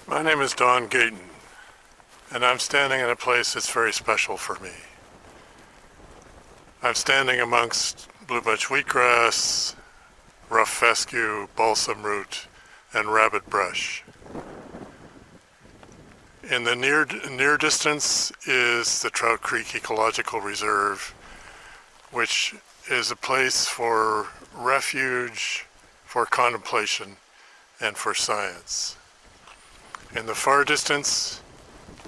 My name is Don Gayton, and I'm standing in a place that's very special for me. I'm standing amongst bluebunch wheatgrass, rough fescue, balsam root, and rabbit brush. In the near distance is the Trout Creek Ecological Reserve, which is a place for refuge, for contemplation, and for science. In the far distance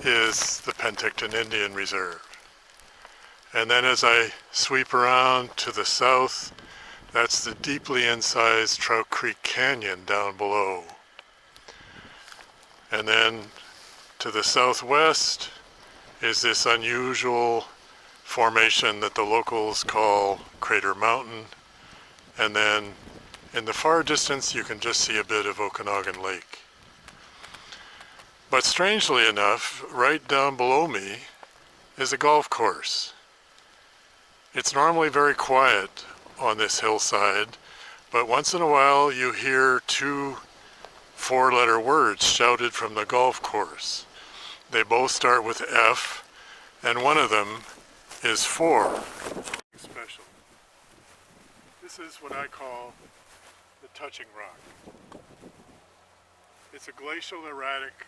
is the Penticton Indian Reserve. And then as I sweep around to the south, that's the deeply incised Trout Creek Canyon down below. And then to the southwest is this unusual formation that the locals call Crater Mountain. And then in the far distance, you can just see a bit of Okanagan Lake. But strangely enough, right down below me is a golf course. It's normally very quiet on this hillside, but once in a while you hear two four-letter words shouted from the golf course. They both start with F, and one of them is for. Special. This is what I call the touching rock. It's a glacial erratic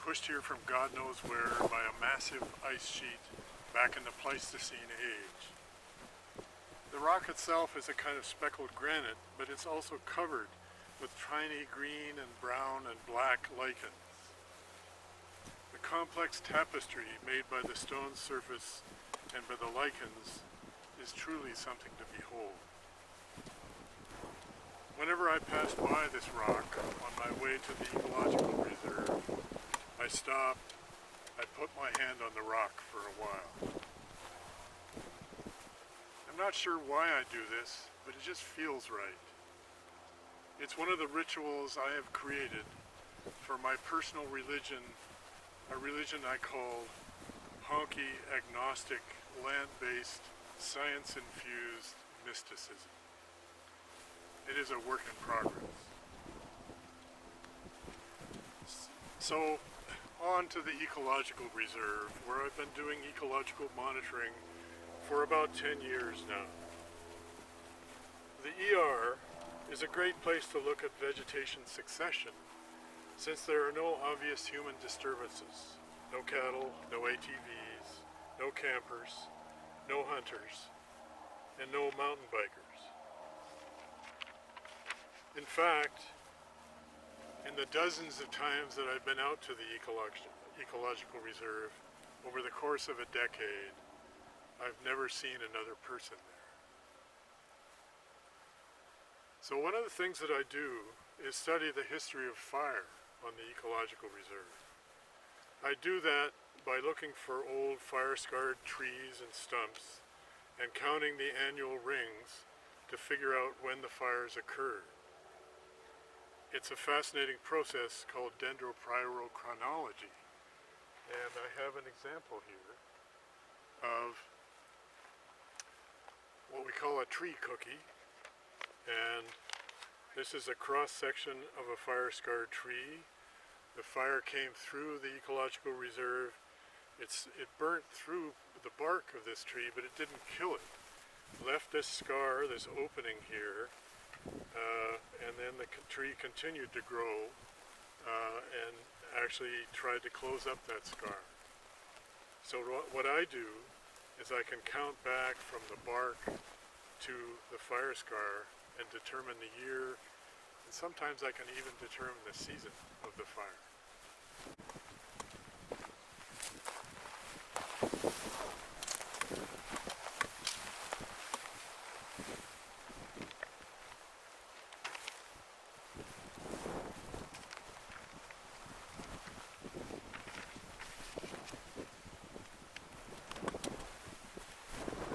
pushed here from God knows where by a massive ice sheet back in the Pleistocene age. The rock itself is a kind of speckled granite, but it's also covered with tiny green and brown and black lichens. The complex tapestry made by the stone surface and by the lichens is truly something to behold. Whenever I pass by this rock on my way to the Ecological Reserve, I stop, I put my hand on the rock for a while. I'm not sure why I do this, but it just feels right. It's one of the rituals I have created for my personal religion, a religion I call honky, agnostic, land-based, science-infused mysticism. It is a work in progress. So, on to the Ecological Reserve, where I've been doing ecological monitoring for about 10 years now. The ER is a great place to look at vegetation succession, since there are no obvious human disturbances. No cattle, no ATVs, no campers, no hunters, and no mountain bikers. In fact, in the dozens of times that I've been out to the Ecological Reserve over the course of a decade, I've never seen another person there. So one of the things that I do is study the history of fire on the Ecological Reserve. I do that by looking for old fire-scarred trees and stumps and counting the annual rings to figure out when the fires occurred. It's a fascinating process called dendropyrochronology, and I have an example here of what we call a tree cookie, and this is a cross-section of a fire-scarred tree. The fire came through the Ecological Reserve. It burnt through the bark of this tree, but it didn't kill it. It left this scar, this opening here, and then the tree continued to grow and actually tried to close up that scar. So what I do is I can count back from the bark to the fire scar and determine the year, and sometimes I can even determine the season of the fire.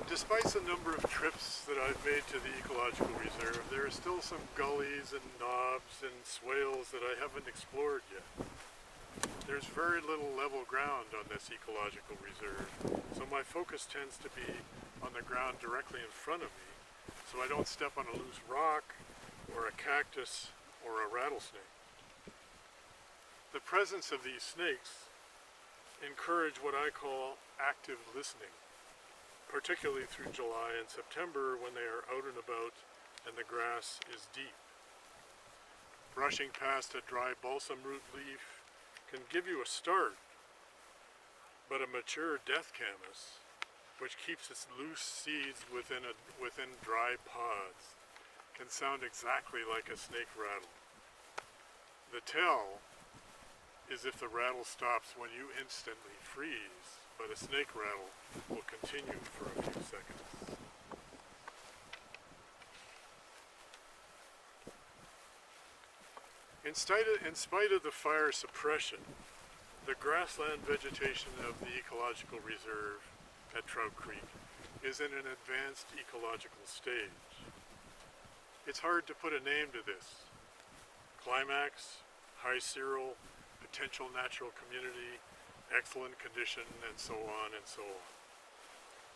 Despite the number of trips that I've made to the Ecological Reserve, there are still some gullies and knobs and swales that I haven't explored yet. There's very little level ground on this Ecological Reserve, so my focus tends to be on the ground directly in front of me, so I don't step on a loose rock or a cactus or a rattlesnake. The presence of these snakes encourage what I call active listening, particularly through July and September when they are out and about and the grass is deep. Brushing past a dry balsam root leaf can give you a start, but a mature death camas, which keeps its loose seeds within dry pods, can sound exactly like a snake rattle. The tell is if the rattle stops when you instantly freeze, but a snake rattle will continue for a few seconds. In spite of the fire suppression, the grassland vegetation of the Ecological Reserve at Trout Creek is in an advanced ecological stage. It's hard to put a name to this. Climax, high cereal, potential natural community, excellent condition, and so on and so on.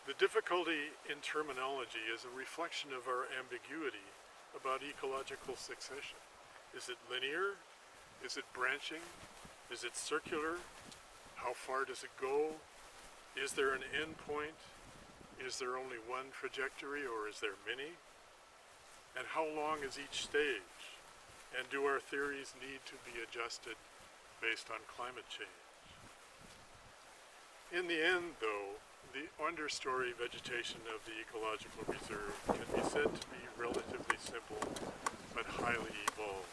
The difficulty in terminology is a reflection of our ambiguity about ecological succession. Is it linear? Is it branching? Is it circular? How far does it go? Is there an end point? Is there only one trajectory, or is there many? And how long is each stage? And do our theories need to be adjusted based on climate change? In the end, though, the understory vegetation of the Ecological Reserve can be said to be relatively simple but highly evolved.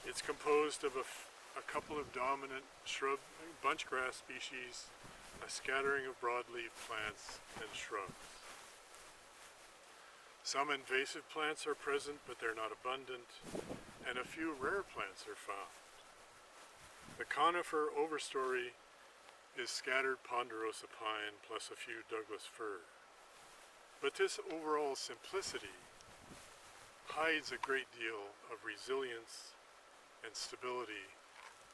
It's composed of a couple of dominant shrub bunchgrass species, a scattering of broadleaf plants and shrubs. Some invasive plants are present, but they're not abundant, and a few rare plants are found. The conifer overstory is scattered ponderosa pine plus a few Douglas fir. But this overall simplicity hides a great deal of resilience and stability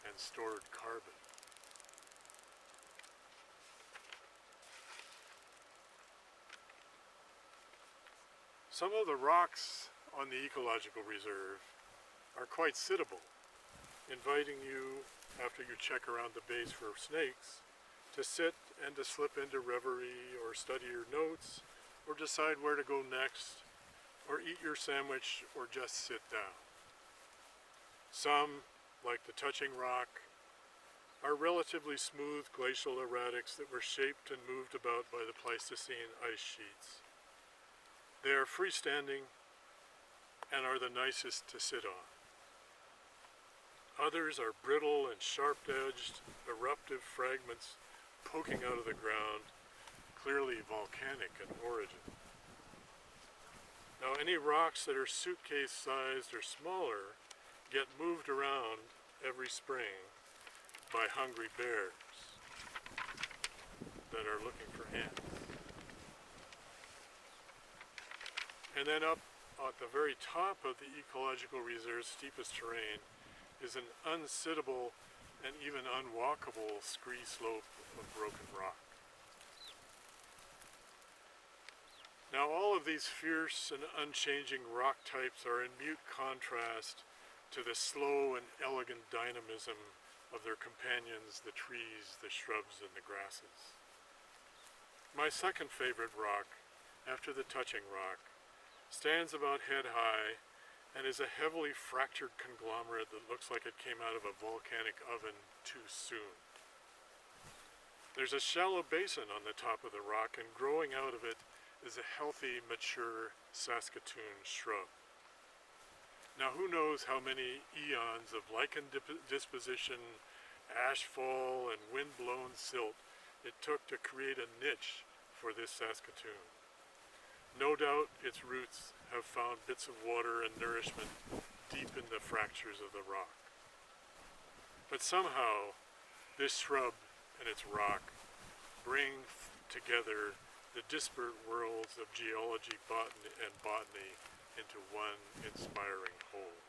and stored carbon. Some of the rocks on the Ecological Reserve are quite sittable, inviting you, after you check around the base for snakes, to sit and to slip into reverie or study your notes or decide where to go next or eat your sandwich or just sit down. Some, like the touching rock, are relatively smooth glacial erratics that were shaped and moved about by the Pleistocene ice sheets. They are freestanding and are the nicest to sit on. Others are brittle and sharp-edged, eruptive fragments poking out of the ground, clearly volcanic in origin. Now, any rocks that are suitcase-sized or smaller get moved around every spring by hungry bears that are looking for ants. And then up at the very top of the Ecological Reserve's steepest terrain is an unsittable and even unwalkable scree slope of broken rock. Now, all of these fierce and unchanging rock types are in mute contrast to the slow and elegant dynamism of their companions, the trees, the shrubs, and the grasses. My second favorite rock, after the touching rock, stands about head high and is a heavily fractured conglomerate that looks like it came out of a volcanic oven too soon. There's a shallow basin on the top of the rock, and growing out of it is a healthy, mature Saskatoon shrub. Now, who knows how many eons of lichen disposition, ashfall, and wind-blown silt it took to create a niche for this Saskatoon. No doubt its roots have found bits of water and nourishment deep in the fractures of the rock. But somehow, this shrub and its rock bring together the disparate worlds of geology, botany, and botany into one inspiring whole.